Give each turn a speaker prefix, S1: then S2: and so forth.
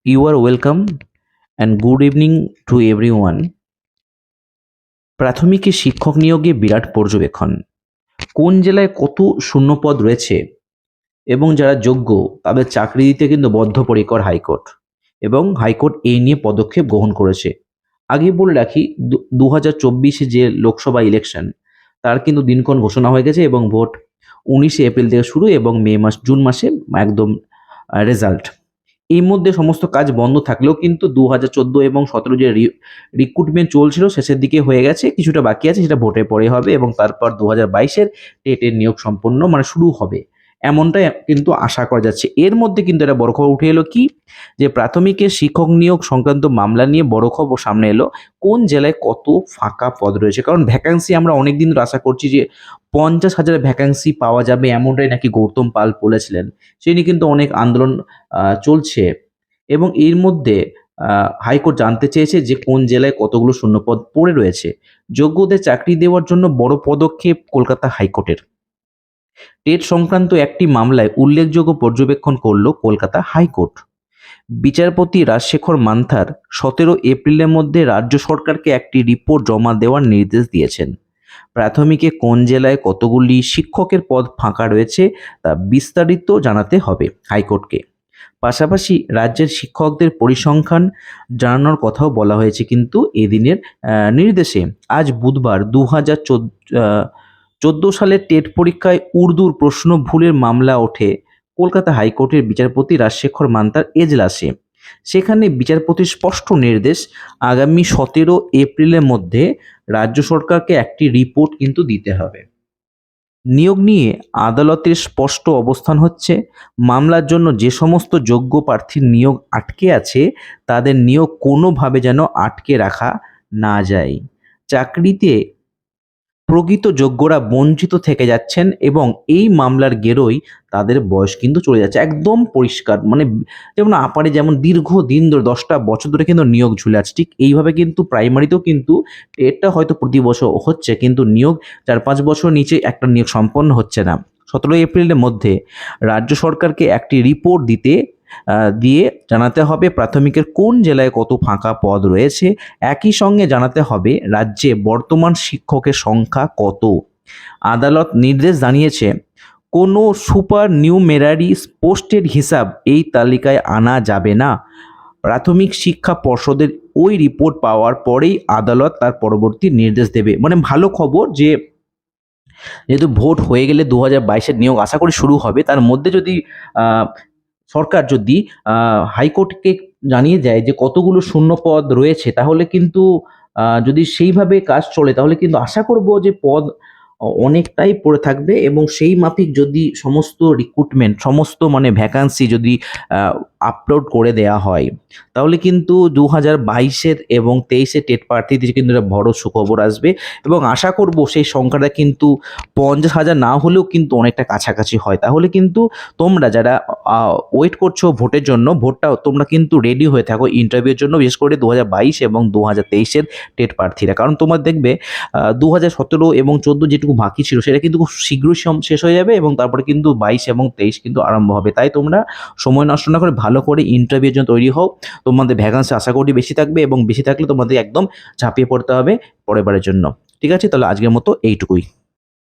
S1: You are welcome and good evening to everyone. প্রাথমিকে শিক্ষক নিয়োগে বিরাট পর্যবেক্ষণ। কোন জেলায় কত শূন্যপদ রয়েছে এবং যারা যোগ্য তাদের চাকরি দিতে কিন্তু বদ্ধপরিকর হাইকোর্ট, এবং হাইকোর্ট এই নিয়ে পদক্ষেপ গ্রহণ করেছে। আগে বলে রাখি, 2024 যে লোকসভা ইলেকশন তার কিন্তু দিনক্ষণ ঘোষণা হয়ে গেছে এবং ভোট 19 এপ্রিল থেকে শুরু এবং জুন মাসে একদম রেজাল্ট। এই মধ্যে সমস্ত কাজ বন্ধ থাকলেও কিন্তু 2014 এবং 17 যে রিক্রুটমেন্ট চলছিল শেষের দিকে হয়ে গেছে, কিছুটা বাকি আছে, সেটা ভোটের পরে হবে এবং তারপর 2022-এর টেটের নিয়োগ সম্পন্ন শুরু হবে, এমনটাই কিন্তু আশা করা যাচ্ছে। এর মধ্যে কিন্তু একটা বড় খবর উঠে এলো কি, যে প্রাথমিকের শিক্ষক নিয়োগ সংক্রান্ত মামলা নিয়ে বড় খবর সামনে এলো। কোন জেলায় কত ফাঁকা পদ রয়েছে, কারণ ভ্যাকান্সি আমরা অনেকদিন ধরে আশা করছি যে 50,000 ভ্যাকান্সি পাওয়া যাবে, এমনটাই নাকি গৌতম পাল বলেছিলেন। সেই নিয়ে কিন্তু অনেক আন্দোলন চলছে এবং এর মধ্যে হাইকোর্ট জানতে চেয়েছে যে কোন জেলায় কতগুলো শূন্যপদ পড়ে রয়েছে। যোগ্যদের চাকরি দেওয়ার জন্য বড় পদক্ষেপ কলকাতা হাইকোর্টের। টেট সংক্রান্ত একটি মামলায় উল্লেখযোগ্য পর্যবেক্ষণ করল কলকাতা হাইকোর্ট। বিচারপতি রাজশেখর মান্থার 17 এপ্রিলের মধ্যে রাজ্য সরকারকে একটি রিপোর্ট জমা দেওয়ার নির্দেশ দিয়েছেন। প্রাথমিকে কোন জেলায় কতগুলি শিক্ষকের পদ ফাঁকা রয়েছে তা বিস্তারিত জানাতে হবে হাইকোর্টকে। পাশাপাশি রাজ্যের শিক্ষকদের পরিসংখ্যান জানানোর কথাও বলা হয়েছে কিন্তু এদিনের নির্দেশে। আজ বুধবার 2014 সালের টেট পরীক্ষায় উর্দুর প্রশ্ন ভুলের মামলা ওঠে কলকাতা হাইকোর্টের বিচারপতি রাজশেখর মান্তার এজলাসে। সেখানে বিচারপতির স্পষ্ট নির্দেশ, আগামী 17 এপ্রিলের মধ্যে রাজ্য সরকারকে একটি রিপোর্ট কিন্তু দিতে হবে। নিয়োগ নিয়ে আদালতের স্পষ্ট অবস্থান হচ্ছে, মামলার জন্য যে সমস্ত যোগ্য প্রার্থীর নিয়োগ আটকে আছে তাদের নিয়োগ কোনোভাবে যেন আটকে রাখা না যায়। চাকরিতে প্রকৃত যোগ্যরা বঞ্চিত থেকে যাচ্ছেন এবং এই মামলার গেরোয় তাদের বয়স কিন্তু চলে যাচ্ছে, একদম পরিষ্কার। যেমন আপারে যেমন দীর্ঘদিন ধরে 10টা বছর ধরে কিন্তু নিয়োগ ঝুলে আছে, ঠিক এইভাবে কিন্তু প্রাইমারিতেও কিন্তু টেটটা হয়তো প্রতি বছর হচ্ছে কিন্তু নিয়োগ 4-5 বছর নিচে একটা নিয়োগ সম্পন্ন হচ্ছে না। 17 এপ্রিলের মধ্যে রাজ্য সরকারকে একটি রিপোর্ট দিয়ে জানাতে হবে প্রাথমিকের কোন জেলায় কত ফাঁকা পদ রয়েছে। একই সঙ্গে জানাতে হবে রাজ্যে বর্তমান শিক্ষকের সংখ্যা কত। আদালত নির্দেশ জানিয়েছে, কোনো সুপার নিউমেরারি পোস্টের হিসাব এই তালিকায় আনা যাবে না। প্রাথমিক শিক্ষা পর্ষদের ওই রিপোর্ট পাওয়ার পরেই আদালত তার পরবর্তী নির্দেশ দেবে। ভালো খবর যে যেহেতু ভোট হয়ে গেলে 2022-এর নিয়োগ আশা করি শুরু হবে, তার মধ্যে যদি সরকার যদি হাইকোর্টকে জানিয়ে দেয় যে কতগুলো শূন্য পদ রয়েছে, তাহলে কিন্তু যদি সেইভাবে কাজ চলে তাহলে কিন্তু আশা করব যে পদ অনেকটাই পড়ে থাকবে এবং সেই মাফিক যদি সমস্ত রিক্রুটমেন্ট সমস্ত ভ্যাকান্সি যদি আপলোড করে দেয়া হয়, তাহলে কিন্তু 2022-এর এবং 23-এর টেট প্রার্থীদের কিন্তু একটা বড় সুখবর আসবে এবং আশা করব সেই সংখ্যাটা কিন্তু 50,000 না হলেও কিন্তু অনেকটা কাছাকাছি হয়। তাহলে কিন্তু তোমরা যারা ওয়েট করছো ভোটের জন্য, ভোটটা তোমরা কিন্তু রেডি হয়ে থাকো ইন্টারভিউর জন্য, বিশেষ করে 2022 এবং 2023-এর টেট প্রার্থীরা। কারণ তোমার দেখবে 2017 এবং 14 যেটুকু বাকি ছিল সেটা কিন্তু খুব শীঘ্রই শেষ হয়ে যাবে এবং তারপরে কিন্তু 22 এবং 23 কিন্তু আরম্ভ হবে। তাই তোমরা সময় নষ্ট না করে ভালো করে ইন্টারভিউর জন্য তৈরি হও। তোমাদের ভ্যাকান্সি আশা করি বেশি থাকবে এবং বেশি থাকলে তোমাদের একদম ঝাঁপিয়ে পড়তে হবে পরের বারের জন্য। ঠিক আছে, তাহলে আজকের মতো এইটুকুই।